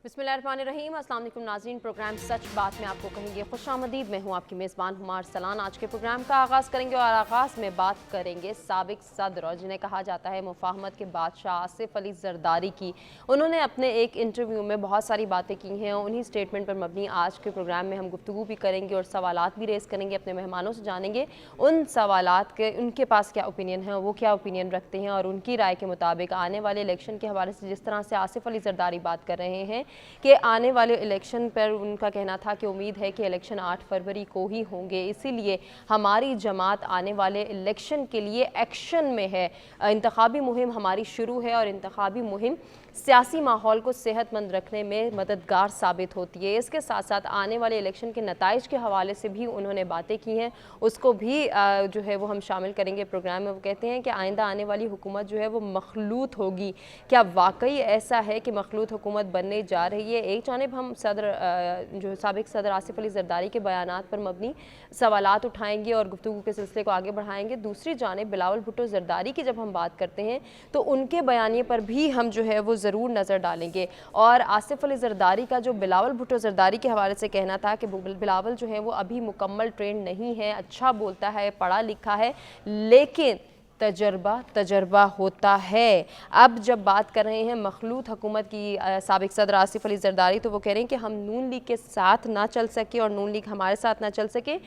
बिस्मिल्लाहिर्रहमानिर्रहीम। अस्सलाम वालेकुम नाज़रीन, प्रोग्राम सच बात में आपको कहेंगे खुशामदीद। मैं हूँ आपकी मेज़बान हुमार सलान। आज के प्रोग्राम का आगाज़ करेंगे और आगाज़ में बात करेंगे साबिक सदर और जिन्हें कहा जाता है मुफाहमत के बादशाह आसिफ अली ज़रदारी की। उन्होंने अपने एक इंटरव्यू में बहुत सारी बातें की हैं। उन्हीं स्टेटमेंट पर मबनी आज के प्रोग्राम में हम गुफ्तगू भी करेंगे और सवालात भी रेज़ करेंगे, अपने मेहमानों से जानेंगे उन सवालात के उनके पास क्या ओपिनियन है, वो क्या ओपिनियन रखते हैं और उनकी राय के मुताबिक आने वाले इलेक्शन के हवाले से जिस तरह से आसिफ अली ज़रदारी बात कर रहे हैं कि आने वाले इलेक्शन पर उनका कहना था कि उम्मीद है कि इलेक्शन 8 फरवरी को ही होंगे, इसीलिए हमारी जमात आने वाले इलेक्शन के लिए एक्शन में है। इंतखाबी मुहिम हमारी शुरू है और इंतखाबी मुहिम सियासी माहौल को सेहतमंद रखने में मददगार साबित होती है। इसके साथ साथ आने वाले इलेक्शन के नताइज के हवाले से भी उन्होंने बातें की हैं, उसको भी जो है वो हम शामिल करेंगे प्रोग्राम में। वो कहते हैं कि आइंदा आने वाली हुकूमत जो है वो मखलूत होगी। क्या वाकई ऐसा है कि मखलूत हुकूमत बनने जा रही है? एक जानिब हम जो साबिक सदर आसिफ अली ज़रदारी के बयानात पर मबनी सवालात उठाएंगे और गुफ्तगू के सिलसिले को आगे बढ़ाएंगे। दूसरी जानिब बिलावल भुट्टो ज़रदारी की जब हम बात करते हैं तो उनके बयानिए पर भी हम जो है वो ज़रूर नज़र डालेंगे। और आसिफ अली ज़रदारी का जो बिलावल भुट्टो ज़रदारी के हवाले से कहना था कि बिलावल जो है वो अभी मुकम्मल ट्रेंड नहीं है, अच्छा बोलता है, पढ़ा लिखा है, लेकिन तजर्बा होता है। अब जब बात कर रहे हैं मखलूत हुकूमत की साबिक सदर आसिफ अली ज़रदारी, तो वो कह रहे हैं कि हम नून लीग के साथ ना चल सके और नून लीग हमारे साथ ना चल सके,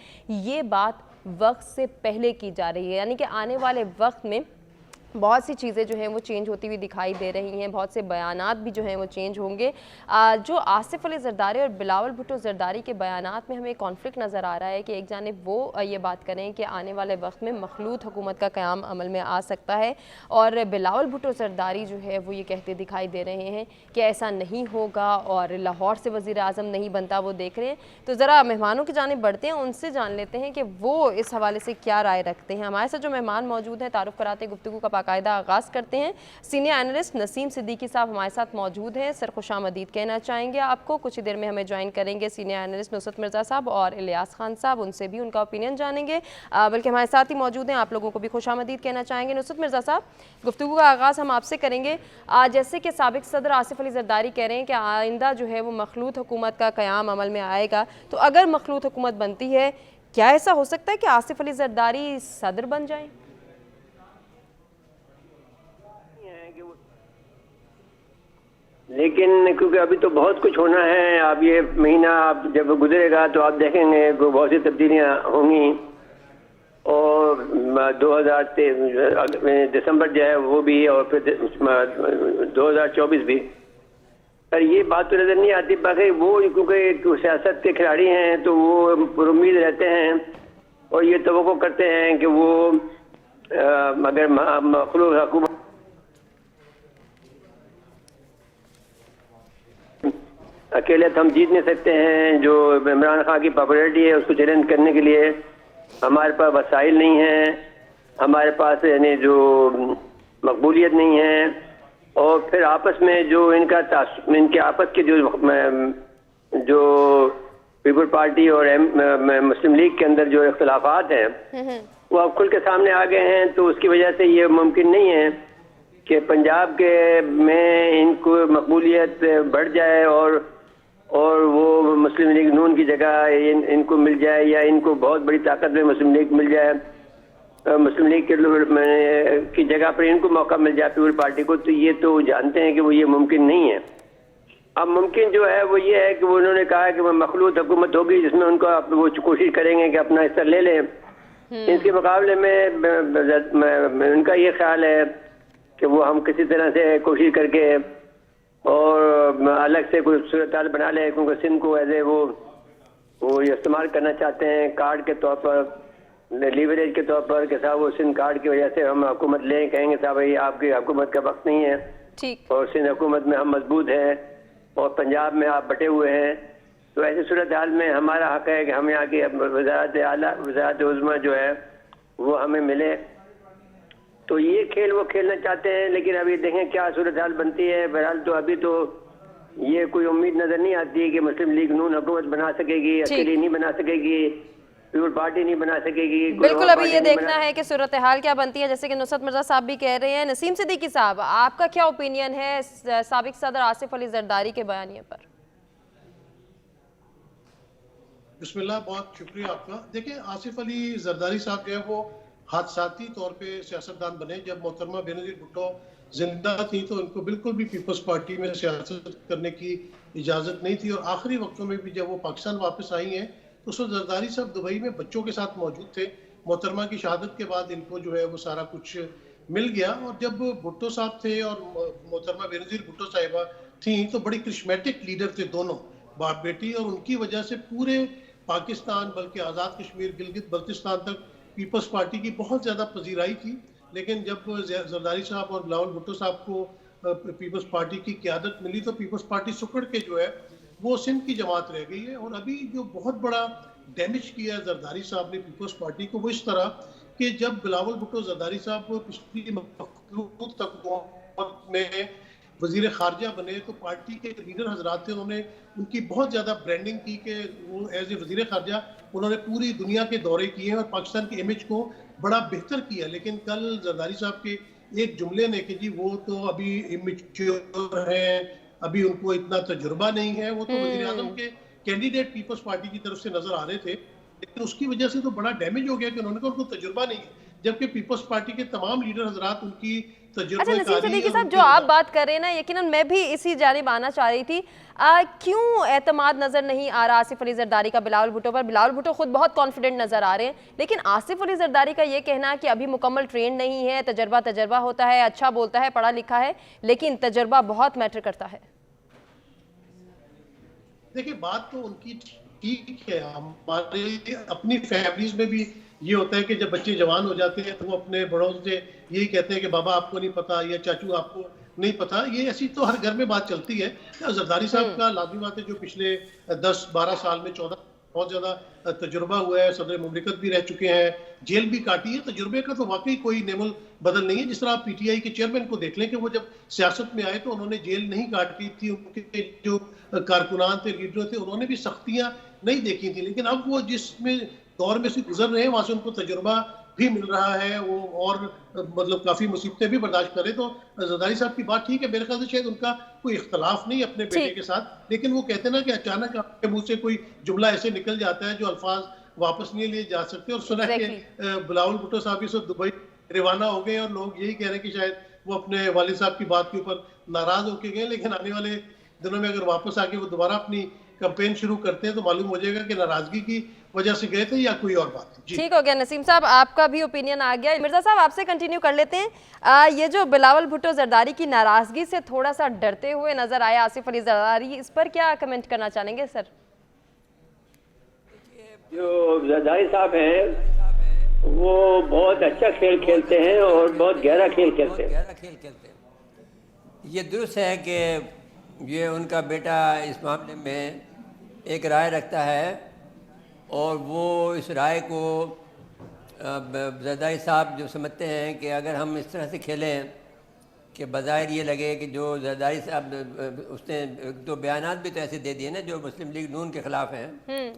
ये बात वक्त से पहले की जा रही है। यानी कि आने वाले वक्त में बहुत सी चीज़ें जो हैं वो चेंज होती हुई दिखाई दे रही हैं, बहुत से बयानात भी जो हैं वो चेंज होंगे। जो आसिफ अली ज़रदारी और बिलावल भुट्टो ज़रदारी के बयानात में हमें कॉन्फ्लिक्ट नज़र आ रहा है कि एक जानिब वो ये बात करें कि आने वाले वक्त में मखलूत हुकूमत का क़याम अमल में आ सकता है और बिलावल भुट्टो ज़रदारी जो है वो ये कहते दिखाई दे रहे हैं कि ऐसा नहीं होगा और लाहौर से वज़ीर आज़म नहीं बनता, वो देख रहे हैं। तो ज़रा मेहमानों की जानिब बढ़ते हैं, उनसे जान लेते हैं कि वो इस हवाले से क्या राय रखते हैं। हमारे साथ जो मेहमान मौजूद हैं, तारुफ़ कराते गुफ्तगू का बाकायदा आगाज़ करते हैं। सीनियर एनालिस्ट नसीम सिद्दीकी साहब हमारे साथ मौजूद हैं, सर खुशामदीद कहना चाहेंगे आपको। कुछ ही देर में हमें ज्वाइन करेंगे सीनियर एनालिस्ट नुसरत मिर्ज़ा साहब और इलियास खान साहब, उनसे भी उनका ओपिनियन जानेंगे। बल्कि हमारे साथ ही मौजूद हैं, आप लोगों को भी खुशामदीद कहना चाहेंगे। नुसरत मिर्ज़ा साहब, गुफ्तगू का आगाज़ हम आपसे करेंगे। जैसे कि साबिक सदर आसिफ अली ज़रदारी कह रहे हैं कि आइंदा जो है वो मखलूत हुकूमत का क़याम अमल में आएगा, तो अगर मखलूत हुकूमत बनती है, क्या ऐसा हो सकता है कि आसिफ अली ज़रदारी सदर बन जाएं? लेकिन क्योंकि अभी तो बहुत कुछ होना है, अब ये महीना आप जब गुजरेगा तो आप देखेंगे कि बहुत सी तब्दीलियाँ होंगी और 2023 दिसंबर जो है वो भी और फिर 2024 भी। पर ये बात तो नज़र नहीं आती। बाकी वो क्योंकि सियासत के खिलाड़ी हैं तो वो उम्मीद रहते हैं और ये तवक्को करते हैं कि वो अगर मखलूत हुकूमत अकेले तो हम जीत नहीं सकते हैं। जो इमरान खान की पॉपुलैरिटी है उसको चैलेंज करने के लिए हमारे पास वसाइल नहीं है, हमारे पास यानी जो मकबूलियत नहीं है। और फिर आपस में जो इनके आपस के जो पीपल पार्टी और मुस्लिम लीग के अंदर जो इख्तिलाफात हैं वो अब खुल के सामने आ गए हैं। तो उसकी वजह से ये मुमकिन नहीं है कि पंजाब के में इनको मकबूलियत बढ़ जाए और वो मुस्लिम लीग नून की जगह इनको मिल जाए या इनको बहुत बड़ी ताकत में मुस्लिम लीग मिल जाए, मुस्लिम लीग के की जगह पर इनको मौका मिल जाए पीपल पार्टी को। तो ये तो जानते हैं कि वो ये मुमकिन नहीं है। अब मुमकिन जो है वो ये है कि उन्होंने कहा कि वो मखलूत हुकूमत होगी जिसमें उनको वो कोशिश करेंगे कि अपना हिस्सा ले लें। इसके मुकाबले में उनका ये ख्याल है कि वो हम किसी तरह से कोशिश करके और अलग से कोई सूरत हाल बना ले, क्योंकि सिंध को एज ए वो इस्तेमाल करना चाहते हैं कार्ड के तौर पर, लीवरेज के तौर पर, कि साहब वो सिंध कार्ड की वजह से हम हुकूमत लें, कहेंगे साहब भाई आपकी हुकूमत का वक्त नहीं है ठीक, और सिंध हुकूमत में हम मजबूत हैं और पंजाब में आप बटे हुए हैं। तो ऐसी सूरत हाल में हमारा हक है कि हम यहाँ की वज़ारत उज़्मा जो है वो हमें मिले। तो ये खेल वो खेलना चाहते हैं, लेकिन अभी देखें क्या सूरत हाल बनती है। बहरहाल तो अभी तो ये कोई उम्मीद नजर नहीं आती है कि मुस्लिम लीग नून हुकूमत बना सकेगी, अकेली नहीं बना सकेगी। پیپل پارٹی نہیں بنا سکے گی. بالکل ابھی یہ دیکھنا ہے کہ صورتحال کیا بنتی ہے. جیسے کہ نصرت مرزا صاحب بھی کہہ رہے ہیں. نسیم صدیقی صاحب آپ کا کیا اوپینین ہے سابق صدر آصف علی زرداری کے بیانیے پر؟ بسم اللہ, بہت شکریہ آپ کا. دیکھیں آصف علی زرداری صاحب جو ہے وہ حادثاتی طور پہ سیاستدان بنے. جب محترمہ بینظیر بھٹو زندہ تھی تو ان کو بالکل بھی پیپلز پارٹی میں سیاست کرنے کی اجازت نہیں تھی, اور آخری وقتوں میں بھی جب وہ پاکستان واپس آئی ہیں تو اس وقت زرداری صاحب دبئی میں بچوں کے ساتھ موجود تھے. محترمہ کی شہادت کے بعد ان کو جو ہے وہ سارا کچھ مل گیا, اور جب بھٹو صاحب تھے اور محترمہ بینظیر بھٹو صاحبہ تھیں تو بڑی کرشمیٹک لیڈر تھے دونوں باپ بیٹی, اور ان کی وجہ سے پورے پاکستان بلکہ آزاد کشمیر گلگت بلتستان تک پیپلز پارٹی کی بہت زیادہ پذیرائی تھی. لیکن جب زرداری صاحب اور بلاول بھٹو صاحب کو پیپلز پارٹی کی قیادت ملی تو پیپلز پارٹی سکڑ کے جو ہے وہ سندھ کی جماعت رہ گئی ہے. اور ابھی جو بہت بڑا ڈیمیج کیا ہے زرداری صاحب نے پیپلز پارٹی کو وہ اس طرح کہ جب بلاول بھٹو زرداری صاحب پچھلی مخلوط حکومت میں وزیر خارجہ بنے تو پارٹی کے لیڈر حضرات تھے, انہوں نے ان کی بہت زیادہ برانڈنگ کی کہ وہ ایز اے وزیر خارجہ انہوں نے پوری دنیا کے دورے کیے ہیں اور پاکستان کے امیج کو بڑا بہتر کیا. لیکن کل زرداری صاحب کے ایک جملے نے کہ جی وہ تو ابھی امیچور ہیں, ابھی ان کو اتنا تجربہ نہیں ہے, وہ تو وزیر اعظم کے کینڈیڈیٹ پیپلز پارٹی کی طرف سے نظر آ رہے تھے, لیکن اس کی وجہ سے تو بڑا ڈیمیج ہو گیا کہ انہوں نے کہا ان کو تجربہ نہیں ہے, جبکہ پیپلز پارٹی کے تمام لیڈر حضرات ان کی تجربہ اچھا نسیم صدیقی صاحب جو آپ بات کر رہے ہیں نا, یقیناً میں بھی اسی جانب آنا چاہ رہی تھی. کیوں اعتماد نظر نہیں آ رہا آصف علی زرداری کا بلاول بھٹو پر؟ بلاول بھٹو خود بہت کانفیڈنٹ نظر آ رہے ہیں, لیکن آصف علی زرداری کا یہ کہنا کہ ابھی مکمل ٹرینڈ نہیں ہے, تجربہ ہوتا ہے, اچھا بولتا ہے, پڑھا لکھا ہے, لیکن تجربہ بہت میٹر کرتا ہے. دیکھیں بات تو ان کی ٹھیک ہے, ہمارے اپنی فیملیز میں بھی یہ ہوتا ہے کہ جب بچے جوان ہو جاتے ہیں تو وہ اپنے بڑوں سے یہی کہتے ہیں کہ بابا آپ کو نہیں پتا یا چاچو آپ کو نہیں پتا. یہ ایسی تو ہر گھر میں بات چلتی ہے. زرداری صاحب کا لازمی بات ہے جو پچھلے 10-12 سال میں 14 بہت زیادہ تجربہ ہوا ہے, صدر مملکت بھی رہ چکے ہیں, جیل بھی کاٹی ہے. تجربے کا تو واقعی کوئی نعم البدل نہیں ہے. جس طرح آپ پی ٹی آئی کے چیئرمین کو دیکھ لیں کہ وہ جب سیاست میں آئے تو انہوں نے جیل نہیں کاٹی تھی, ان کے جو کارکنان تھے, لیڈر تھے, انہوں نے بھی سختیاں نہیں دیکھی تھی. لیکن اب وہ جس میں دور میں سے گزر رہے ہیں وہاں سے ان کو تجربہ بھی مل رہا ہے, وہ اور مطلب کافی مصیبتیں بھی برداشت کرے. تو زرداری صاحب کی بات ٹھیک ہے, میرے خیال سے شاید ان کا کوئی اختلاف نہیں اپنے بیٹے کے ساتھ, لیکن وہ کہتے ہیں نا کہ اچانک آپ کے منہ سے کوئی جملہ ایسے نکل جاتا ہے جو الفاظ واپس نہیں لیے جا سکتے. اور سنا کہ بلاول بھٹو صاحب اس وقت دبئی روانہ ہو گئے اور لوگ یہی کہہ رہے ہیں کہ شاید وہ اپنے والد صاحب کی بات کے اوپر ناراض ہو کے گئے, لیکن آنے والے دنوں میں اگر واپس آ کے وہ دوبارہ اپنی کمپین شروع کرتے ہیں تو معلوم ہو جائے گا کہ ناراضگی کی وجہ سے گئے تھے یا کوئی اور بات تھی. ٹھیک ہو گیا نسیم صاحب, آپ کا بھی اوپینین آ گیا. مرزا صاحب آپ سے کنٹینیو کر لیتے ہیں. یہ جو بلاول بھٹو زرداری کی ناراضگی سے تھوڑا سا ڈرتے ہوئے نظر آیا آصف علی زرداری, اس پر کیا کمنٹ کرنا چاہیں گے سر؟ جو زرداری صاحب ہیں وہ بہت اچھا کھیل کھیلتے ہیں اور بہت گہرا کھیل کھیلتے ہیں. یہ درست ہے کہ یہ ان کا بیٹا اس معاملے میں ایک رائے رکھتا ہے, اور وہ اس رائے کو زرداری صاحب جو سمجھتے ہیں کہ اگر ہم اس طرح سے کھیلیں کہ بظاہر یہ لگے کہ جو زرداری صاحب اس نے دو بیانات بھی تو ایسے دے دیے نا جو مسلم لیگ نون کے خلاف ہیں,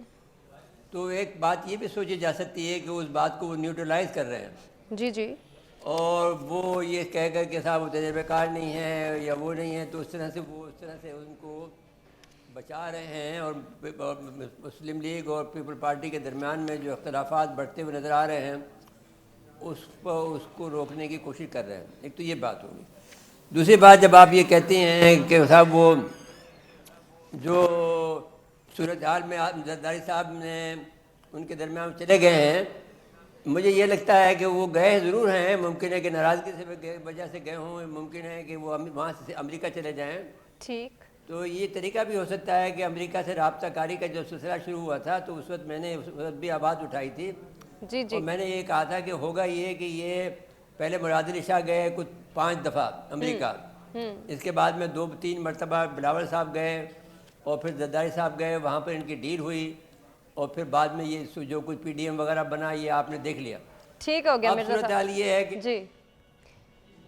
تو ایک بات یہ بھی سوچی جا سکتی ہے کہ اس بات کو وہ نیوٹرلائز کر رہے ہیں. جی جی. اور وہ یہ کہہ کر کہ صاحب وہ تجربہ کار نہیں ہے یا وہ نہیں ہے, تو اس طرح سے ان کو بچا رہے ہیں. اور مسلم لیگ اور پیپل پارٹی کے درمیان میں جو اختلافات بڑھتے ہوئے نظر آ رہے ہیں اس کو روکنے کی کوشش کر رہے ہیں. ایک تو یہ بات ہوگی. دوسری بات, جب آپ یہ کہتے ہیں کہ صاحب وہ جو صورتحال میں زرداری صاحب نے ان کے درمیان چلے گئے ہیں, مجھے یہ لگتا ہے کہ وہ گئے ضرور ہیں, ممکن ہے کہ ناراضگی سے وجہ سے گئے ہوں, ممکن ہے کہ وہ وہاں سے امریکہ چلے جائیں. ٹھیک. تو یہ طریقہ بھی ہو سکتا ہے کہ امریکہ سے رابطہ کاری کا جو سلسلہ شروع ہوا تھا تو اس وقت میں نے بھی آواز اٹھائی تھی. جی جی. اور میں نے یہ کہا تھا کہ ہوگا یہ کہ یہ پہلے مراد علی شاہ گئے کچھ 5 دفعہ امریکہ, اس کے بعد میں 2-3 مرتبہ بلاول صاحب گئے, اور پھر زرداری صاحب گئے, وہاں پر ان کی ڈیل ہوئی, اور پھر بعد میں یہ جو کچھ پی ڈی ایم وغیرہ بنا یہ آپ نے دیکھ لیا. ٹھیک ہو گیا اب صورتحال یہ ہے کہ جی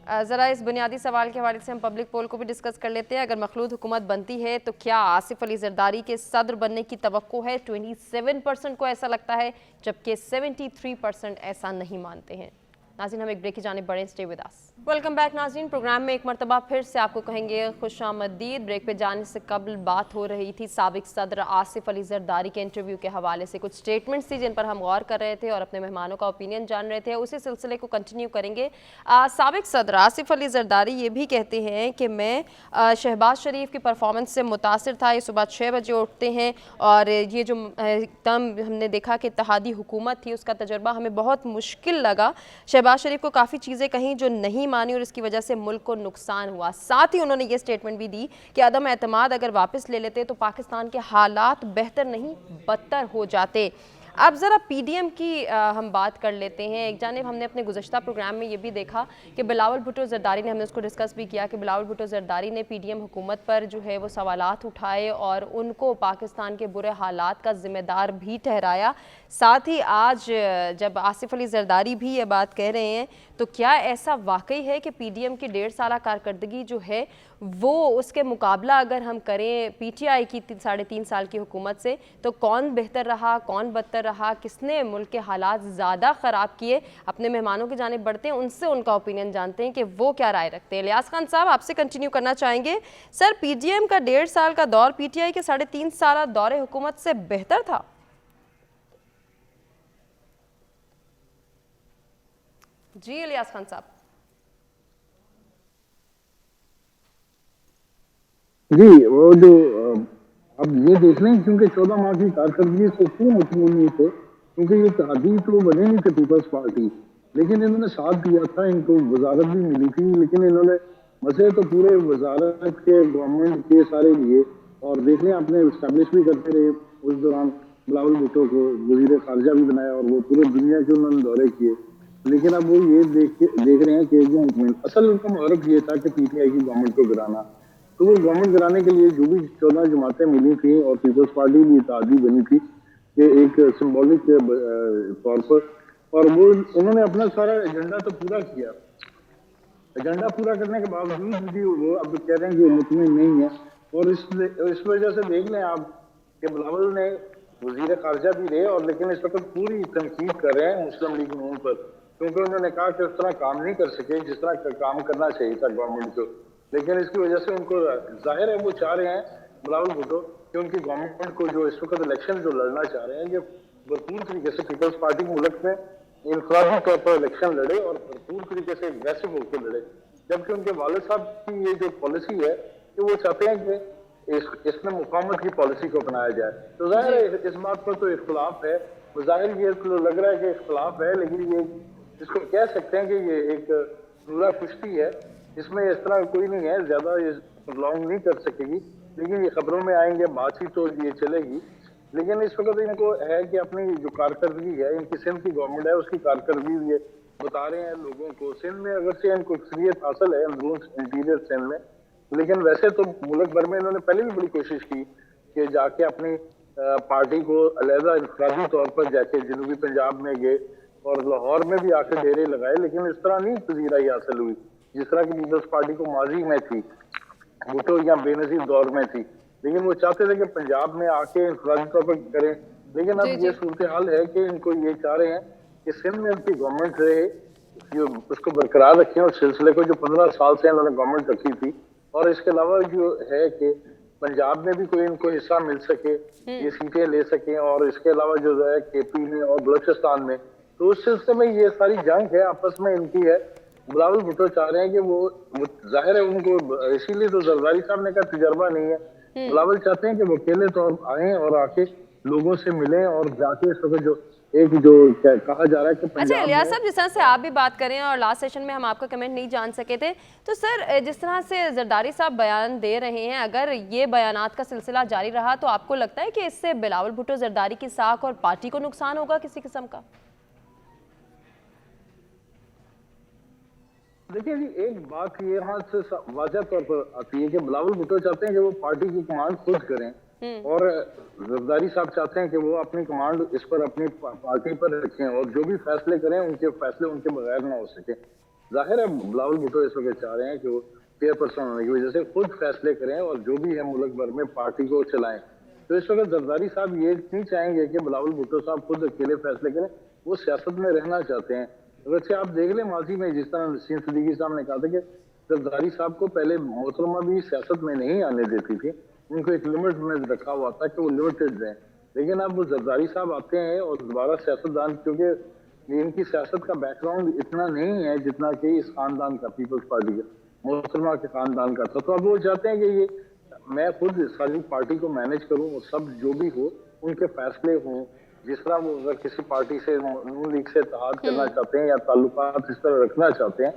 ज़रा इस बुनियादी सवाल के हवाले से हम पब्लिक पोल को भी डिस्कस कर लेते हैं। अगर मखलूद हुकूमत बनती है तो क्या आसिफ अली जरदारी के सदर बनने की तवक्को है? 27% को ऐसा लगता है, जबकि 73% ऐसा नहीं मानते हैं। नाज़रीन, हम एक ब्रेक की जानिब बढ़ें, stay with us. Welcome back नाज़रीन, प्रोग्राम में एक मरतबा फिर से आपको कहेंगे खुशामदीद। ब्रेक पे जाने से कबल बात हो रही थी साबिक सदर आसिफ अली जरदारी के इंटरव्यू के हवाले से, कुछ स्टेटमेंट्स थी जिन पर हम गौर कर रहे थे और अपने मेहमानों का ओपिनियन जान रहे थे। उसी सिलसिले को कंटिन्यू करेंगे। साबिक सदर आसिफ अली जरदारी ये भी कहते हैं कि मैं शहबाज शरीफ की परफॉर्मेंस से मुतासिर था। ये सुबह 6 बजे उठते हैं और ये जो एकदम हमने देखा कि इत्तेहादी हुकूमत थी उसका तजर्बा हमें बहुत मुश्किल लगा। शहबाज शरीफ को काफ़ी चीज़ें कहीं जो नहीं मानी और इसकी वजह से मुल्क को नुकसान हुआ। साथ ही उन्होंने ये स्टेटमेंट भी दी कि अदम एतमाद अगर वापस ले लेते तो पाकिस्तान के हालात बेहतर नहीं बदतर हो जाते। अब ज़रा पीडीएम की हम बात कर लेते हैं। एक जानिब हमने अपने गुज़श्ता प्रोग्राम में ये भी देखा कि बिलावल भुट्टो ज़रदारी ने, हमने उसको डिस्कस भी किया कि बिलावल भुट्टो ज़रदारी ने पीडीएम हुकूमत पर जो है वो सवालात उठाए और उनको पाकिस्तान के बुरे हालात का ज़िम्मेदार भी ठहराया। साथ ही आज जब आसिफ अली जरदारी भी ये बात कह रहे हैं तो क्या ऐसा वाकई है कि पीडीएम की 1.5 साल कारकर्दगी जो है वो उसके मुकाबला अगर हम करें पीटीआई की 3.5 साल की हुकूमत से, तो कौन बेहतर रहा, कौन बदतर रहा, किसने मुल्क के हालात ज़्यादा ख़राब किए? अपने मेहमानों की जानिब बढ़ते हैं, उनसे उनका ओपिनियन जानते हैं कि वो क्या राय रखते हैं। इलियास खान साहब, आपसे कंटिन्यू करना चाहेंगे। सर, पीडीएम का 1.5 साल का दौर पीटीआई के 3.5 साल दौरे हुकूमत से बेहतर था? जी इलियास खान साहब। जी, वो जो अब ये देख लें, क्योंकि 14 माह की कारकर्दगी से क्यों मुतमईन नहीं थे, क्योंकि ये इत्तेहादी तो बने नहीं थे पीपल्स पार्टी, लेकिन इन्होंने साथ दिया था, इनको वजारत भी मिली थी, लेकिन इन्होंने मसले तो पूरे वजारत के गवर्नमेंट के सारे लिए। और देख लें, आपने इस्टेब्लिश भी करते रहे उस दौरान बिलावल भुट्टो को वजीर खारजा भी बनाया और वो पूरे दुनिया के उन्होंने दौरे किए। लेकिन अब वो ये देख रहे हैं कि जो मुतमईन असल उनका महरफ ये था कि पीटीआई की गवर्नमेंट को गिराना। तो वो गवर्नमेंट गिराने के लिए जो भी 14 जमातें मिली थी और पीपल्स पार्टी भी इत्तेहादी बनी थी कि एक सिंबॉलिक तौर पर, और वो उन्होंने अपना सारा एजेंडा तो पूरा किया। एजेंडा पूरा करने के बावजूद भी वो अब कह रहे हैं कि मुतमईन नहीं है। और इस वजह से देख लें आप कि बिलावल ने वजीर खारजा भी रहे और लेकिन इस वक्त पूरी तनकीद कर रहे हैं मुस्लिम लीग नून पर, क्योंकि उन्होंने कहा कि उस तरह काम नहीं कर सके जिस तरह काम करना चाहिए था गवर्नमेंट को। लेकिन इसकी वजह से उनको जाहिर है वो चाह रहे हैं बिलावल भुट्टो कि उनकी गवर्नमेंट को जो इस वक्त इलेक्शन जो लड़ना चाह रहे हैं ये भरपूर तरीके से पीपल्स पार्टी मुल्क में इनफरादी तौर पर इलेक्शन लड़े और भरपूर तरीके से एग्रेसिव होकर लड़े। जबकि उनके वालिद साहब की ये जो पॉलिसी है कि वो चाहते हैं कि इसमें मुकावमत की पॉलिसी को अपनाया जाए। तो जाहिर है इस बात पर तो इख्तलाफ है, ज़ाहिर ये लग रहा है कि इख्तलाफ है, लेकिन ये इसको कह सकते हैं कि ये एक पूरा कुश्ती है, इसमें इस तरह कोई नहीं है, ज्यादा ये लॉन्ग नहीं कर सकेगी। लेकिन ये खबरों में आएंगे, बातचीत तो ये चलेगी। लेकिन इस वक्त इनको है कि अपनी जो कारकर्दगी है, इनकी सिंध की गवर्नमेंट है उसकी कारकर्दगी ये बता रहे हैं लोगों को। सिंध में अगर से इनको अक्सरियत हासिल है इंटीरियर सिंध में, लेकिन वैसे तो मुल्क भर में इन्होंने पहले भी बड़ी कोशिश की कि जाके अपनी पार्टी को अलहदा इनफरादी तौर पर जाके जनूबी पंजाब में गए और लाहौर में भी आकर डेरे लगाए, लेकिन इस तरह नहीं पजीराई हासिल हुई जिस तरह की पीपल्स पार्टी को माजी में थी, भुट्टो या बेनजीर दौर में थी। लेकिन वो चाहते थे कि पंजाब में आके इनफरादी तौर पर करें। लेकिन अब ये सूरत हाल है कि इनको ये चाह रहे हैं कि सिंध में उनकी गवर्नमेंट रहे, जो उसको बरकरार रखें उस सिलसिले को जो 15 साल से इन्होंने गवर्नमेंट रखी थी। और इसके अलावा जो है कि पंजाब में भी कोई इनको हिस्सा मिल सके, ये सीटें ले सकें, और इसके अलावा जो है केपी में और बलूचिस्तान में, तो उस सिलसिले में ये सारी जंग है आपस में इनकी है। बिलावल भुट्टो चाह रहे हैं कि वो जाहिर है उनको, इसीलिए तो जरदारी साहब ने कहा तजर्बा नहीं है। बिलावल चाहते हैं कि वो अकेले तौर आए और आके लोगों से मिलें और जाके इस वक्त जो एक जो कहा जा रहा है कि अच्छा इलियास साहब, जिस तरह से आप भी बात करें और लास्ट सेशन में हम आपका कमेंट नहीं जान सके थे, तो सर जिस तरह से जरदारी साहब बयान दे रहे हैं, अगर ये बयानात का सिलसिला जारी रहा तो आपको लगता है कि इससे बिलावल भुट्टो जरदारी की साख और पार्टी को नुकसान होगा किसी किस्म का? देखिए जी, एक बात ये यहाँ से वाज़ह तौर पर आती है कि बिलावल भुट्टो चाहते हैं कि वो पार्टी की कमांड खुद करें, और जरदारी साहब चाहते हैं कि वो अपनी कमांड इस पर अपनी पार्टी पर रखें और जो भी फैसले करें उनके फैसले उनके बगैर ना हो सके। ظاہر ہے بلاول بھٹو اس وقت چاہ رہے ہیں کہ وہ چیئر پرسن ہونے کی وجہ سے خود فیصلے کریں اور جو بھی ہے ملک بھر میں پارٹی کو چلائیں. تو اس وقت زرداری صاحب یہ نہیں چاہیں گے کہ بلاول بھٹو صاحب خود اکیلے فیصلے کریں. وہ سیاست میں رہنا چاہتے ہیں. ویسے آپ دیکھ لیں ماضی میں جس طرح نسیم صدیقی صاحب نے کہا تھا کہ زرداری صاحب کو پہلے محترمہ بھی سیاست میں نہیں آنے دیتی تھی, ان کو ایک لمٹ میں رکھا ہوا تھا کہ وہ لمیٹڈ رہیں. لیکن اب وہ زرداری صاحب آتے ہیں اور دوبارہ سیاستدان, کیونکہ ان کی سیاست کا بیک گراؤنڈ اتنا نہیں ہے جتنا کہ اس خاندان کا, پیپلز پارٹی کا, محترمہ کے خاندان کا تھا. تو اب وہ چاہتے ہیں کہ یہ میں خود ساری پارٹی کو مینج کروں اور سب جو بھی ہو ان کے فیصلے ہوں. جس طرح وہ اگر کسی پارٹی سے نون لیگ سے اتحاد کرنا چاہتے ہیں یا تعلقات اس طرح رکھنا چاہتے ہیں,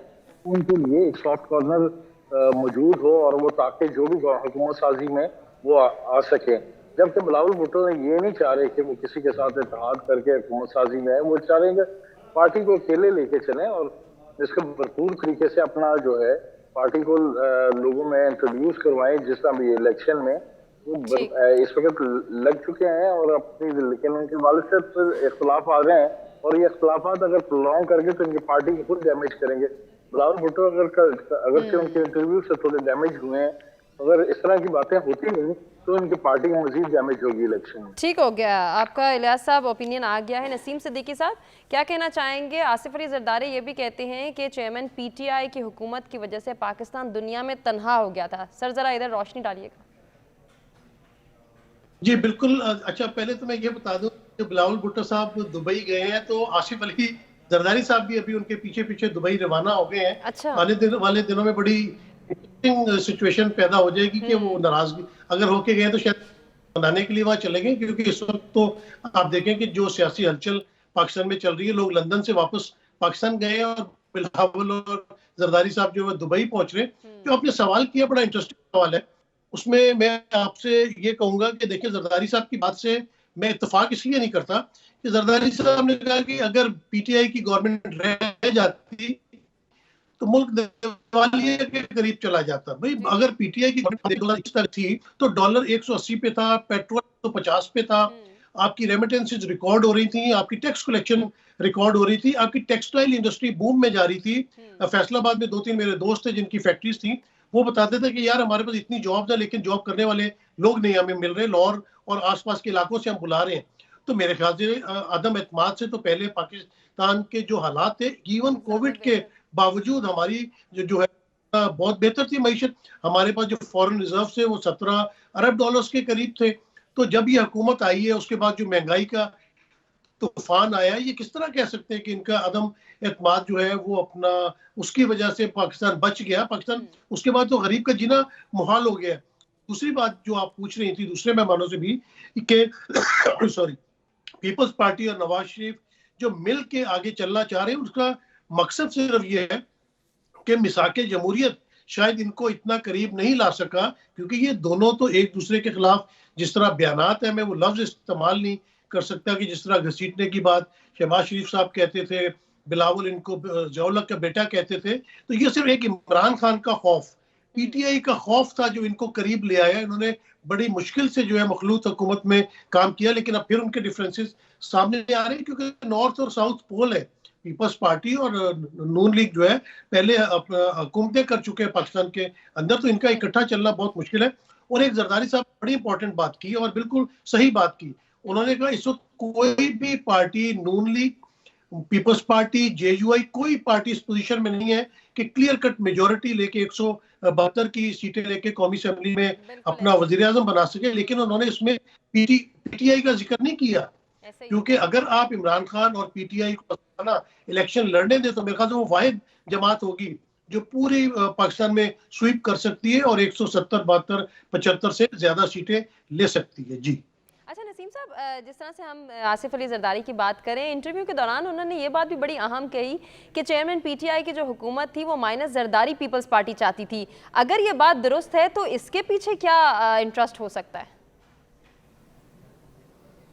ان کے لیے ایک سافٹ کارنر موجود ہو اور وہ تاکہ جو بھی حکومت سازی میں وہ آ سکے. جبکہ بلاول بھٹو نے یہ نہیں چاہ رہے کہ وہ کسی کے ساتھ اتحاد کر کے حکومت سازی میں ہے. وہ چاہ رہے ہیں کہ پارٹی کو اکیلے لے کے چلیں اور اس کا بھرپور طریقے سے اپنا جو ہے پارٹی کو لوگوں میں انٹروڈیوس کروائیں. جس طرح بھی الیکشن میں وہ اس وقت لگ چکے ہیں اور اپنی, لیکن ان کے والد سے اختلاف آ گئے ہیں اور یہ اختلافات اگر پرولونگ کر کے تو ان کی پارٹی کو خود ڈیمیج کریں گے. بلاول بھٹو اگرچہ ان کے انٹرویو سے تھوڑے ڈیمیج ہوئے ہیں, اگر اس طرح کی باتیں ہوتی نہیں تو ان کی پارٹی کو مزید ڈیمیج ہوگی الیکشن میں. ٹھیک ہو گیا آپ کا الیاس صاحب, اوپینین آ گیا ہے. نسیم صدیقی صاحب کیا کہنا چاہیں گے؟ آصف علی زرداری یہ بھی کہتے ہیں کہ چیئرمین پی ٹی آئی کی حکومت کی وجہ سے پاکستان دنیا میں تنہا ہو گیا تھا. سر ذرا ادھر روشنی ڈالیے گا. جی بالکل. اچھا پہلے تو میں یہ بتا دوں کہ بلاول بھٹو صاحب دبئی گئے ہیں تو آصف علی زرداری صاحب بھی ابھی ان کے پیچھے پیچھے دبئی روانہ ہو گئے ہیں. اچھا, والے دنوں میں بڑی سچویشن پیدا ہو جائے گی کہ وہ ناراضگی اگر ہو کے گئے تو شاید بنانے کے لیے وہاں چلے گئے, کیونکہ اس وقت تو آپ دیکھیں کہ جو سیاسی ہلچل پاکستان میں چل رہی ہے, لوگ لندن سے واپس پاکستان گئے اور بلاول اور زرداری صاحب جو ہے دبئی پہنچ رہے ہیں. جو آپ نے سوال کیا بڑا انٹرسٹنگ سوال ہے. اس میں میں آپ سے یہ کہوں گا کہ دیکھیں زرداری صاحب کی بات سے میں اتفاق اس لیے نہیں کرتا کہ زرداری صاحب نے کہا کہ اگر پی ٹی آئی کی گورنمنٹ رہ جاتی تو ملک دیوالیے کے قریب چلا جاتا. بھئی اگر پی ٹی آئی کی گورنمنٹ اس طرح تھی تو ڈالر 180 پہ تھا, پیٹرول 150 پہ تھا, آپ کی ریمیٹنسز ریکارڈ ہو رہی تھیں, آپ کی ٹیکس کلیکشن ریکارڈ ہو رہی تھی, آپ کی ٹیکسٹائل انڈسٹری بوم میں جا رہی تھی. فیصل آباد میں 2-3 میرے دوست تھے جن کی فیکٹریز تھیں, وہ بتاتے تھے کہ یار ہمارے پاس اتنی جابز ہیں لیکن جاب کرنے والے لوگ نہیں ہمیں مل رہے, لاہور اور آس پاس کے علاقوں سے ہم بلا رہے ہیں. تو میرے خیال سے عدم اعتماد سے تو پہلے پاکستان کے جو حالات تھے, ایون کووڈ کے باوجود ہماری جو ہے بہت بہتر تھی معیشت. ہمارے پاس جو فورن ریزرو تھے وہ 17 ارب ڈالرز کے قریب تھے. تو جب یہ حکومت آئی ہے اس کے بعد جو مہنگائی کا طوفان آیا, یہ کس طرح کہہ سکتے ہیں کہ ان کا عدم اعتماد جو ہے وہ اپنا اس کی وجہ سے پاکستان بچ گیا. پاکستان اس کے بعد تو غریب کا جینا محال ہو گیا. دوسری بات جو آپ پوچھ رہی تھی دوسرے مہمانوں سے بھی کہ پیپلز پارٹی اور نواز شریف جو مل کے آگے چلنا چاہ رہے ہیں, اس کا مقصد صرف یہ ہے کہ مساق جمہوریت شاید ان کو اتنا قریب نہیں لا سکا, کیونکہ یہ دونوں تو ایک دوسرے کے خلاف جس طرح بیانات ہیں, میں وہ لفظ استعمال نہیں کر سکتا کہ جس طرح گھسیٹنے کی بات شہباز شریف صاحب کہتے تھے, بلاول ان کو ضیاءاللہ کا بیٹا کہتے تھے. تو یہ صرف ایک عمران خان کا خوف, پی ٹی آئی کا خوف تھا جو ان کو قریب لے آیا. انہوں نے بڑی مشکل سے جو ہے مخلوط حکومت میں کام کیا, لیکن اب پھر ان کے ڈیفرنسز سامنے آ رہے ہیں کیونکہ نارتھ اور ساؤتھ پول ہے. پیپلز پارٹی اور نون لیگ جو ہے پہلے حکومتیں کر چکے ہیں پاکستان کے اندر, تو ان کا اکٹھا چلنا بہت مشکل ہے. اور ایک زرداری صاحب بڑی امپورٹنٹ بات کی اور بالکل صحیح بات کی. انہوں نے کہا اس وقت کوئی بھی party, Noon League, Peoples Party, J U I, کوئی پارٹی اس پوزیشن میں نہیں ہے کہ کلیئر کٹ میجورٹی لے کے 172 کی سیٹیں لے کے قومی اسمبلی میں اپنا وزیر اعظم بنا سکے. لیکن انہوں نے اس میں پی ٹی آئی کا ذکر نہیں کیا, کیونکہ اگر آپ عمران خان اور پی ٹی آئی کو الیکشن لڑنے دیں تو میرے خیال سے وہ واحد جماعت ہوگی جو پوری پاکستان میں سویپ کر سکتی ہے اور 170, 72, 75 سے زیادہ سیٹیں لے سکتی ہے. جی اچھا نسیم صاحب, جس طرح سے ہم آصف علی زرداری کی بات کریں, انٹرویو کے دوران انہوں نے یہ بات بھی بڑی اہم کہی کہ چیئرمین پی ٹی آئی کی جو حکومت تھی وہ مائنس زرداری پیپلز پارٹی چاہتی تھی. اگر یہ بات درست ہے تو اس کے پیچھے کیا انٹرسٹ ہو سکتا ہے؟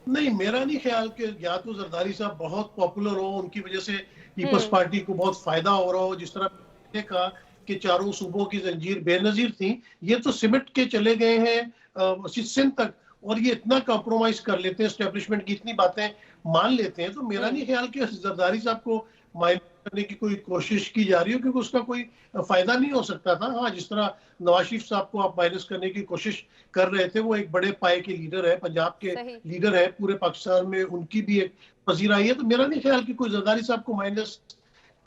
نہیں, میرا نہیں خیال کہ یا تو زرداری صاحب بہت پاپولر ہو, ان کی وجہ سے پیپلز پارٹی کو بہت فائدہ ہو رہا ہو, جس طرح نے کہا کہ چاروں صوبوں کی زنجیر بے نظیر تھی, یہ تو سمٹ کے چلے گئے ہیں سندھ تک, اور یہ اتنا کمپرومائز کر لیتے ہیں, اسٹیبلشمنٹ کی اتنی باتیں مان لیتے ہیں. تو میرا نہیں خیال کہ زرداری صاحب کو करने की कोई कोशिश की जा रही हो, क्योंकि उसका कोई फायदा नहीं हो सकता था। हाँ, जिस तरह नवाज शरीफ साहब को आप माइनस करने की कोशिश कर रहे थे, वो एक बड़े पाए के लीडर है, पंजाब के सही। लीडर है, पूरे पाकिस्तान में उनकी भी एक पजीराई है। तो मेरा नहीं ख्याल कि कोई जरदारी साहब को माइनस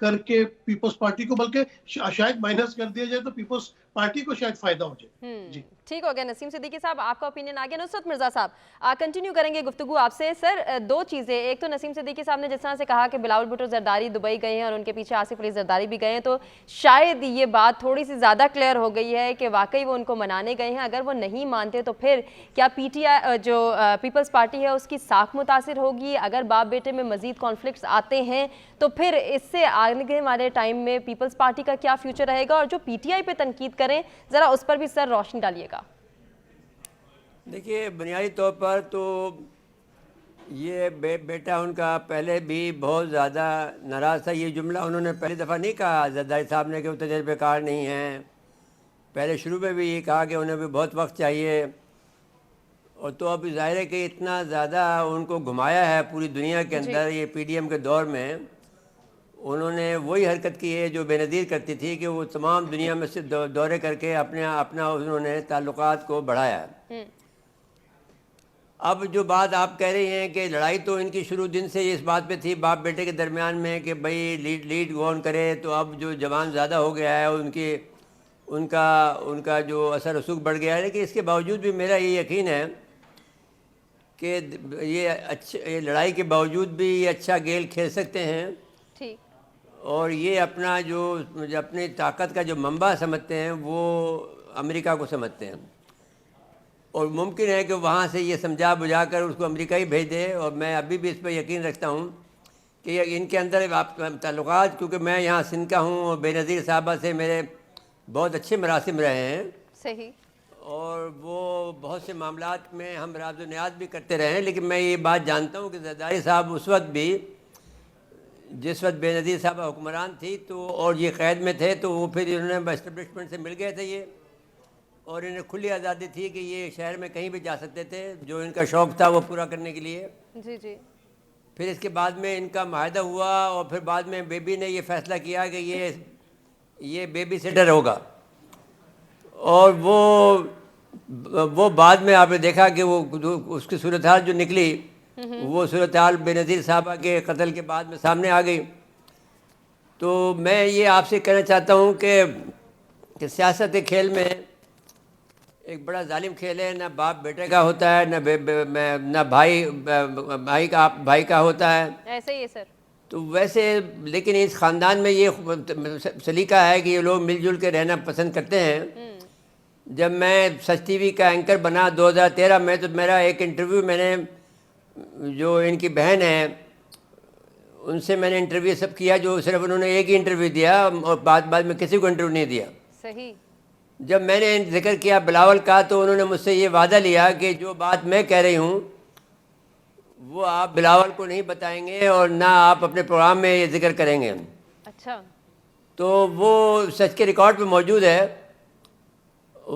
करके पीपल्स पार्टी को, बल्कि शायद माइनस कर दिया जाए तो पीपल्स पार्टी को शायद फायदा हो जाए। जी, ठीक हो गया। नसीम सिद्दीकी साहब, आपका ओपिनियन आ गया। नुसरत मिर्जा साहब, कंटिन्यू करेंगे गुफ्तगू आपसे। सर, दो चीज़ें, एक तो नसीम सिद्दीकी साहब ने जिस तरह से कहा कि बिलावल भुट्टो जरदारी दुबई गए हैं और उनके पीछे आसिफ अली जरदारी भी गए हैं, तो शायद ये बात थोड़ी सी ज़्यादा क्लियर हो गई है कि वाकई वो उनको मनाने गए हैं। अगर वो नहीं मानते तो फिर क्या PTI जो पीपल्स पार्टी है उसकी साख मुतासिर होगी? अगर बाप बेटे में मज़ीद कॉन्फ्लिक्ट्स आते हैं तो फिर इससे आगे वाले टाइम में पीपल्स पार्टी का क्या फ्यूचर रहेगा? और जो PTI पे तनकीद करें, ज़रा उस पर भी सर रोशनी डालिएगा। देखिए, बुनियादी तौर पर तो ये बेटा उनका पहले भी बहुत ज़्यादा नाराज़ था। ये जुमला उन्होंने पहली दफ़ा नहीं कहा जरदारी साहब ने कि वो तजर्बेकार नहीं हैं। पहले शुरू में भी ये कहा कि उन्हें भी बहुत वक्त चाहिए। और तो अब ज़ाहिर है कि इतना ज़्यादा उनको घुमाया है पूरी दुनिया के अंदर ये PDM के दौर में। उन्होंने वही हरकत की है जो बेनज़ीर करती थी कि वो तमाम दुनिया में से दौरे करके अपना उन्होंने ताल्लुकात को बढ़ाया। अब जो बात आप कह रही हैं कि लड़ाई तो इनकी शुरू दिन से इस बात पे थी बाप बेटे के दरमियान में कि भाई लीड कौन करे। तो अब जो जवान ज़्यादा हो गया है उनका जो असर रसूख बढ़ गया है। लेकिन इसके बावजूद भी मेरा ये यकीन है कि ये लड़ाई के बावजूद भी ये अच्छा गेम खेल सकते हैं। ठीक। और ये अपनी ताकत का जो मंबा समझते हैं वो अमेरिका को समझते हैं। और मुमकिन है कि वहाँ से ये समझा बुझा कर उसको अमेरिका ही भेज दे। और मैं अभी भी इस पर यकीन रखता हूँ कि इनके अंदर ताल्लुकात, क्योंकि मैं यहाँ सिंध का हूँ और बेनज़ीर साहबा से मेरे बहुत अच्छे मरासिम रहे हैं। सही। और वो बहुत से मामलात में हम राज व नियाज़ भी करते रहे हैं। लेकिन मैं ये बात जानता हूँ कि जरदारी साहब उस वक्त भी, जिस वक्त बेनज़ीर साहब हुक्मरान थी तो और ये क़ैद में थे, तो वो फिर इन्होंने एस्टेब्लिशमेंट से मिल गए थे ये। और इन्हें खुली आज़ादी थी कि ये शहर में कहीं भी जा सकते थे, जो इनका शौक़ था वो पूरा करने के लिए। जी जी। फिर इसके बाद में इनका माहिदा हुआ और फिर बाद में बेबी ने ये फ़ैसला किया कि ये बेबी सिटर होगा। और वो बाद में आपने देखा कि वो उसकी सूरत हाल जो निकली, वो सूरत हाल बेनज़ीर साहबा के कत्ल के बाद में सामने आ गई। तो मैं ये आपसे कहना चाहता हूँ कि सियासत खेल में एक बड़ा जालिम खेल है। ना बाप बेटे का होता है, ना भाई का होता है। ऐसे ही है सर। तो वैसे लेकिन इस ख़ानदान में ये सलीका है कि ये लोग मिलजुल के रहना पसंद करते हैं। जब मैं सच TV का एंकर बना 2013 में, तो मेरा एक इंटरव्यू मैंने जो इनकी बहन है उनसे मैंने इंटरव्यू सब किया, जो सिर्फ उन्होंने एक ही इंटरव्यू दिया और बाद में किसी को इंटरव्यू नहीं दिया। सही। जब मैंने जिक्र किया बिलावल का, तो उन्होंने मुझसे ये वादा लिया कि जो बात मैं कह रही हूँ वो आप बिलावल को नहीं बताएंगे और ना आप अपने प्रोग्राम में ये जिक्र करेंगे। अच्छा। तो वो सच के रिकॉर्ड पे मौजूद है।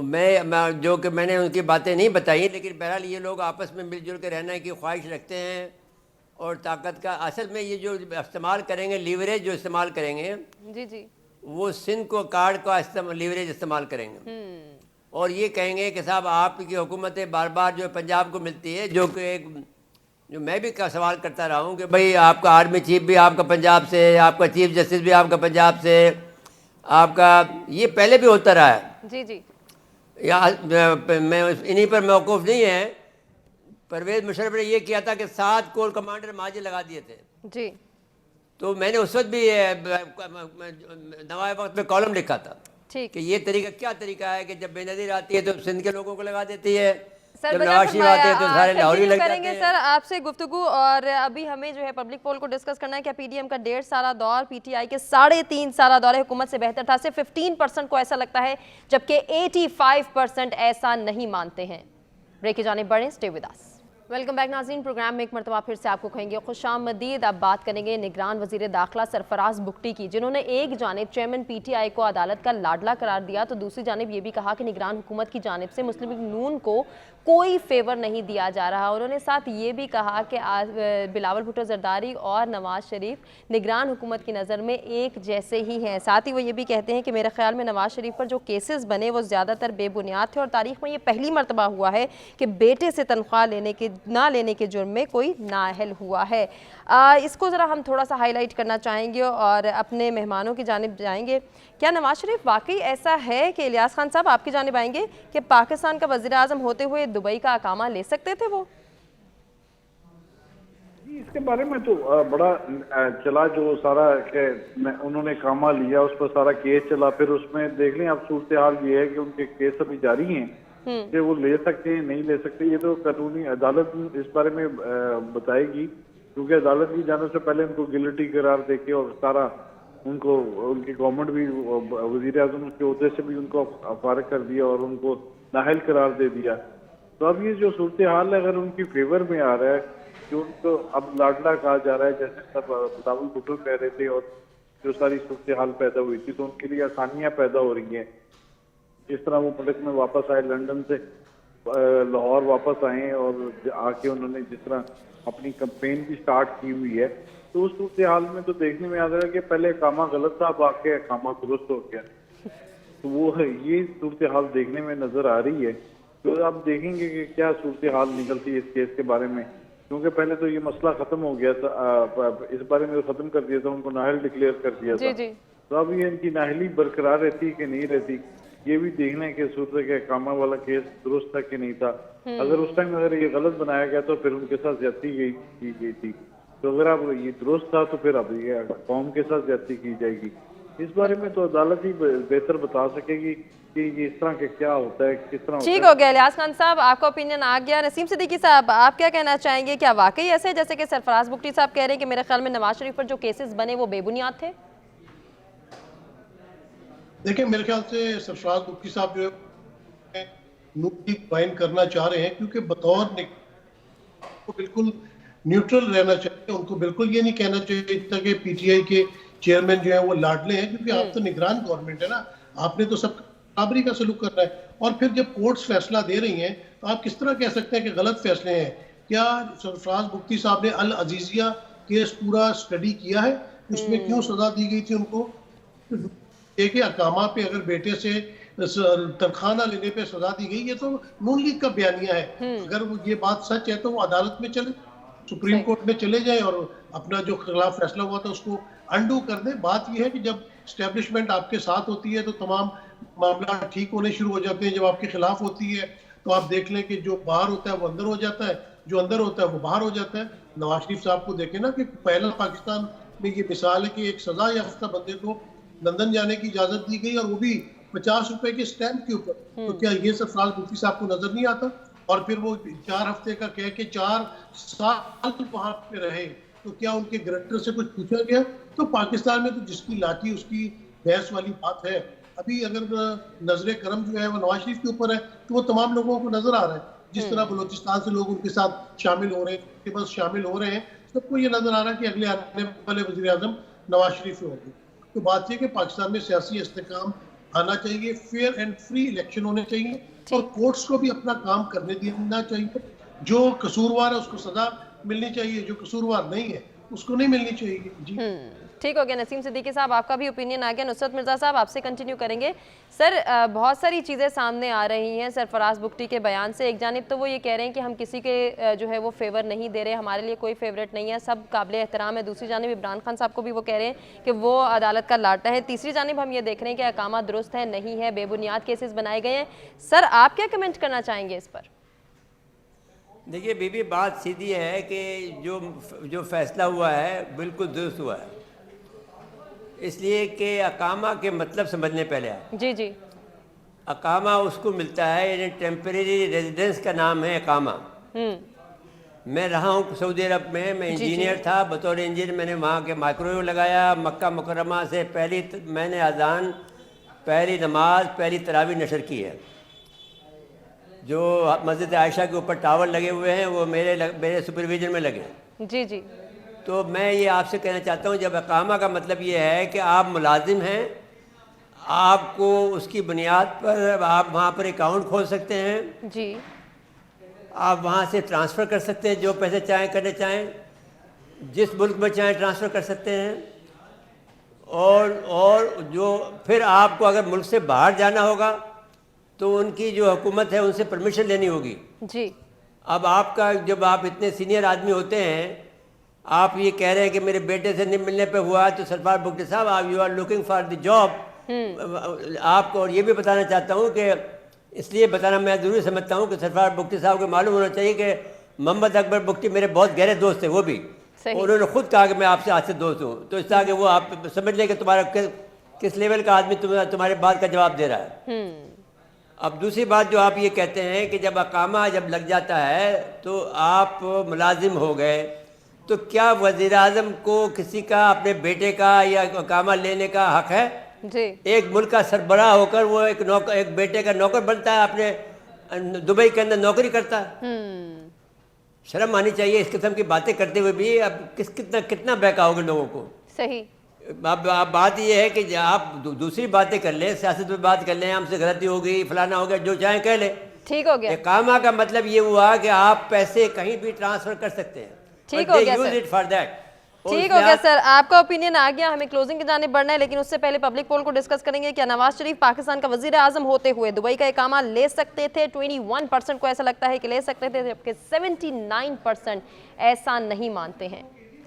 मैं जो कि मैंने उनकी बातें नहीं बताई, लेकिन बहरहाल ये लोग आपस में मिलजुल के रहने की ख्वाहिश रखते हैं। और ताकत का असल में ये जो इस्तेमाल करेंगे, लीवरेज जो इस्तेमाल करेंगे, जी जी, वो सिंध को कार्ड का लीवरेज इस्तेमाल करेंगे। और ये कहेंगे कि साहब आपकी हुकूमतें बार बार जो पंजाब को मिलती है, जो कि जो मैं भी का सवाल करता रहा हूँ कि भाई आपका आर्मी चीफ भी आपका पंजाब से, आपका चीफ जस्टिस भी आपका पंजाब से, आपका ये पहले भी होता रहा है। जी जी। या मैं इन्हीं पर मौकूफ़ नहीं है। परवेज़ मुशर्रफ ने ये किया था कि 7 कोर कमांडर माजे लगा दिए थे जी। तो मैंने उस वक्त भी नवाए वक्त में कॉलम लिखा था कि ये तरीका क्या तरीका है कि जब बेनज़ीर आती है तो सिंध के लोगों को लगा देती है, जब नवाज शरीफ आते हैं तो सारे लाहौरी लग जाते हैं। सर आपसे गुफ्तगू, और अभी हमें जो है पब्लिक पोल को डिस्कस करना है। क्या PDM का 1.5 साला दौर PTI के 3.5 साला दौर हुकूमत से बेहतर था? सिर्फ 15% को ऐसा लगता है, जबकि 85% ऐसा नहीं मानते हैं। ब्रेक की जानिब बढ़ें, stay with us. Welcome back नाज़रीन, प्रोग्राम में एक मरतबा फिर से आपको कहेंगे खुशामदीद। अब बात करेंगे निगरान वज़ीर दाखिला सरफराज बुगटी की, जिन्होंने एक जानिब चेयरमैन PTI को अदालत का लाडला करार दिया, तो दूसरी जानिब ये भी कहा कि निगरान हुकूमत की जानिब से मुस्लिम लीग नून को कोई फेवर नहीं दिया जा रहा। उन्होंने साथ ये भी कहा कि बिलावल भुट्टो जरदारी और नवाज शरीफ निगरान हुकूमत की नज़र में एक जैसे ही हैं। साथ ही वो ये भी कहते हैं कि मेरे ख्याल में नवाज शरीफ पर जो केसेस बने वो ज़्यादातर बेबुनियाद थे और तारीख़ में ये पहली मरतबा हुआ है कि बेटे से तनख्वाह ना लेने के जुर्म में कोई नाअहल हुआ है। इसको ज़रा हम थोड़ा सा हाईलाइट करना चाहेंगे और अपने मेहमानों की जानिब जाएंगे। क्या नवाज शरीफ वाकई ऐसा है कि इलियास खान साहब आपकी जानिब आएंगे कि पाकिस्तान का वज़ीर आज़म होते हुए दुबई का अकामा ले सकते थे वो? इसके बारे में तो बड़ा चला जो सारा उन्होंने कामा लिया, उस पर सारा केस चला, फिर उसमें देख लें अब सूरत हाल ये है कि उनके केस अभी जारी हैं कि वो ले सकते हैं नहीं ले सकते। ये तो कानूनी अदालत इस बारे में बताएगी, क्योंकि अदालत की जाने से पहले उनको गिल्टी करार देके और सारा उनको उनकी गवर्नमेंट भी वज़ीर आज़म के ओहदे से भी उनको फारिग कर दिया और उनको नाअहल करार दे दिया। तो अब ये जो सूरत हाल है अगर उनकी फेवर में आ रहा है, जो उनको अब लाडला कहा जा रहा है जैसे सब बिलावल भुट्टो कह रहे थे, और जो सारी सूरत हाल पैदा हुई थी तो उनके लिए आसानियां पैदा हो रही हैं। जिस तरह वो मुल्क में वापस आए, लंदन से लाहौर वापस आए और आके उन्होंने जिस तरह अपनी कैंपेन भी स्टार्ट की हुई है, तो उस सूरत हाल में तो देखने में आ रहा है कि पहले कामा गलत था, अब आके कामा दुरुस्त हो गया। तो वो है ये सूरत हाल देखने में नजर आ रही है। तो आप देखेंगे कि क्या सूरत हाल निकलती है इस केस के बारे में, क्योंकि पहले तो ये मसला खत्म हो गया था, इस बारे में खत्म कर दिया था, उनको नाअहल डिक्लेयर कर दिया था। तो अब ये इनकी नाअहली बरकरार रहती कि नहीं रहती, ये भी देखने के सूरत के कामा वाला केस दुरुस्त था कि नहीं था। अगर उस टाइम अगर ये गलत बनाया गया तो फिर उनके साथ ज्यादती की गई थी, तो अगर अब ये दुरुस्त था तो फिर अब ये कौम के साथ ज्यादती की जाएगी। इस बारे में तो अदालत ही बेहतर बता सकेगी कि ये इस तरह के क्या होता है, किस तरह। ठीक हो गया इलियास खान साहब, आपका ओपिनियन आ गया। नसीम सिद्दीकी साहब, आप क्या कहना चाहेंगे? क्या वाकई ऐसे जैसे कि सरफराज बुगटी साहब कह रहे हैं कि मेरे ख्याल में नवाज शरीफ पर जो केसेस बने वो बेबुनियाद थे? देखिए, मेरे ख्याल से सरफराज बुगटी साहब जो है नुक्ती क्वाइन करना चाह रहे हैं, क्योंकि बतौर को बिल्कुल न्यूट्रल रहना चाहिए। उनको बिल्कुल ये नहीं कहना चाहिए था कि पीटीआई के चेयरमैन जो है वो लाडले हैं, क्योंकि आप तो निगरान गवर्नमेंट है ना, आपने तो सब बराबरी का सलूक करना है। और फिर जब कोर्ट्स फैसला दे रही हैं तो आप किस तरह कह सकते हैं कि गलत फैसले हैं? क्या सरफराज बुगटी साहब ने अल अजीजिया केस पूरा स्टडी किया है? उसमें क्यों सजा दी गई थी उनको? एक अकामा पे अगर बेटे से तनख्वाह ना लेने पे सजा दी गई, ये तो नून लीग का बयानिया है। अगर ये बात सच है तो वो अदालत में चले, सुप्रीम कोर्ट में चले जाए और अपना जो खिलाफ फैसला हुआ था उसको अंडू कर दे। बात यह है कि जब स्टैब्लिशमेंट आपके साथ होती है तो तमाम मामला ठीक होने शुरू हो जाते हैं। जब आपके खिलाफ होती है तो आप देख लें कि जो बाहर होता है वो अंदर हो जाता है, जो अंदर होता है वो बाहर हो जाता है। नवाज शरीफ साहब को देखें ना कि पहला पाकिस्तान में ये मिसाल है कि एक सजा याफ्ता बंदे को लंदन जाने की इजाजत दी गई और वो भी 50 रुपए के स्टैंप के ऊपर। तो क्या ये सरफराज बुगटी साहब को नजर नहीं आता? और फिर वो 4 हफ्ते का कह के 4 साल वहां पे रहे, तो क्या उनके डायरेक्टर से कुछ पूछा गया? तो पाकिस्तान में तो जिसकी लाठी उसकी बहस वाली बात है। अभी अगर नजर करम जो है वो नवाज शरीफ के ऊपर है तो वो तमाम लोगों को नजर आ रहा है, जिस तरह बलोचिस्तान से लोग उनके साथ शामिल हो रहे हैं, उनके पास शामिल हो रहे हैं, सबको ये नजर आ रहा है कि अगले आने वाले वजीर आजम नवाज शरीफ होंगे। तो बात यह कि पाकिस्तान में सियासी इस्तेकाम आना चाहिए, फेयर एंड फ्री इलेक्शन होने चाहिए और कोर्ट्स को भी अपना काम करने देना चाहिए। जो कसूरवार है उसको सजा मिलनी चाहिए, जो कसूरवार नहीं है उसको नहीं मिलनी चाहिए। जी ठीक हो गया नसीम सिद्दीकी साहब, आपका भी ओपिनियन आ गया। नुसरत मिर्ज़ा साहब, आपसे कंटिन्यू करेंगे। सर, बहुत सारी चीज़ें सामने आ रही हैं सरफराज बुगटी के बयान से। एक जानिब तो वो ये कह रहे हैं कि हम किसी के जो है वो फेवर नहीं दे रहे, हमारे लिए कोई फेवरेट नहीं है, सब काबिल एहतराम है। दूसरी जानिब इमरान खान साहब को भी वो कह रहे हैं कि वो अदालत का लाटा है। तीसरी जानिब हम ये देख रहे हैं कि अकामा दुरुस्त है नहीं है, बेबुनियाद केसेस बनाए गए हैं। सर, आप क्या कमेंट करना चाहेंगे इस पर? देखिए बीबी, बात सीधी है कि जो फैसला हुआ है बिल्कुल दुरुस्त हुआ है, इसलिए कि अकामा के मतलब समझने पहले आए। जी जी, अकामा उसको मिलता है, यानी टेम्परेरी रेजिडेंस का नाम है अकामा। मैं रहा हूँ सऊदी अरब में, मैं इंजीनियर था। बतौर इंजीनियर मैंने वहाँ के माइक्रोवेव लगाया। मक्का मुकर्रमा से मैंने अजान, पहली नमाज, पहली तरावी नशर की है। जो मस्जिद आयशा के ऊपर टावर लगे हुए हैं वो मेरे सुपरविजन में लगे। जी जी, तो मैं ये आपसे कहना चाहता हूँ, जब अकामा का मतलब ये है कि आप मुलाजिम हैं, आपको उसकी बुनियाद पर आप वहाँ पर अकाउंट खोल सकते हैं जी, آپ وہاں سے ٹرانسفر کر سکتے ہیں، جو پیسے چاہیں کرنے چاہیں، جس ملک میں چاہیں ٹرانسفر کر سکتے ہیں، اور جو پھر آپ کو اگر ملک سے باہر جانا ہوگا تو ان کی جو حکومت ہے ان سے پرمیشن لینی ہوگی۔ جی اب آپ کا جب آپ اتنے سینئر آدمی ہوتے ہیں، آپ یہ کہہ رہے ہیں کہ میرے بیٹے سے نہیں ملنے پہ ہوا، تو سرفراز بگٹی صاحب آپ you are looking for the job. آپ کو اور یہ بھی بتانا چاہتا ہوں کہ اس لیے بتانا میں ضروری سمجھتا ہوں کہ سرفراز بگٹی صاحب کو معلوم ہونا چاہیے کہ محمد اکبر بگٹی میرے بہت گہرے دوست ہیں، وہ بھی انہوں نے خود کہا کہ میں آپ سے آج سے دوست ہوں، تو اس طرح کہ وہ آپ سمجھ لیں کہ تمہارا کس لیول کا آدمی تمہارے بات کا جواب دے رہا ہے۔ اب دوسری بات جو آپ یہ کہتے ہیں کہ جب اقامہ جب لگ جاتا ہے تو آپ ملازم ہو گئے، تو کیا وزیر اعظم کو کسی کا اپنے بیٹے کا یا اقامہ لینے کا حق ہے؟ جی ایک ملک کا سربراہ ہو کر وہ ایک بیٹے کا نوکر بنتا ہے، اپنے دبئی کے اندر نوکری کرتا ہے۔ شرم آنی چاہیے اس قسم کی باتیں کرتے ہوئے بھی۔ اب کتنا بہکاؤ گے لوگوں کو؟ صحیح۔ اب بات یہ ہے کہ آپ دوسری باتیں کر لیں، سیاست میں بات کر لیں، ہم سے غلطی ہو گئی، فلانا ہو گیا، جو چاہیں کہہ لیں، ٹھیک ہو گیا۔ اقامہ کا مطلب یہ ہوا کہ آپ پیسے کہیں بھی ٹرانسفر کر سکتے ہیں، ٹھیک ہو گیا سر، ٹھیک ہو گیا سر، آپ کا اوپینین آ گیا، ہمیں کلوزنگ کی جانب بڑھنا ہے، لیکن اس سے پہلے پبلک پول کو ڈسکس کریں گے۔ کیا نواز شریف پاکستان کا وزیر اعظم ہوتے ہوئے دبئی کا اقامہ لے سکتے تھے؟ 21% کو ایسا لگتا ہے کہ لے سکتے تھے، جبکہ 79% ایسا نہیں مانتے ہیں۔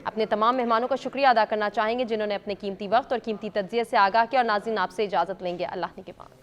اپنے تمام مہمانوں کا شکریہ ادا کرنا چاہیں گے جنہوں نے اپنے قیمتی وقت اور قیمتی تجزیے سے آگاہ کیا، اور ناظرین آپ سے اجازت لیں گے، اللہ نے کے بعد۔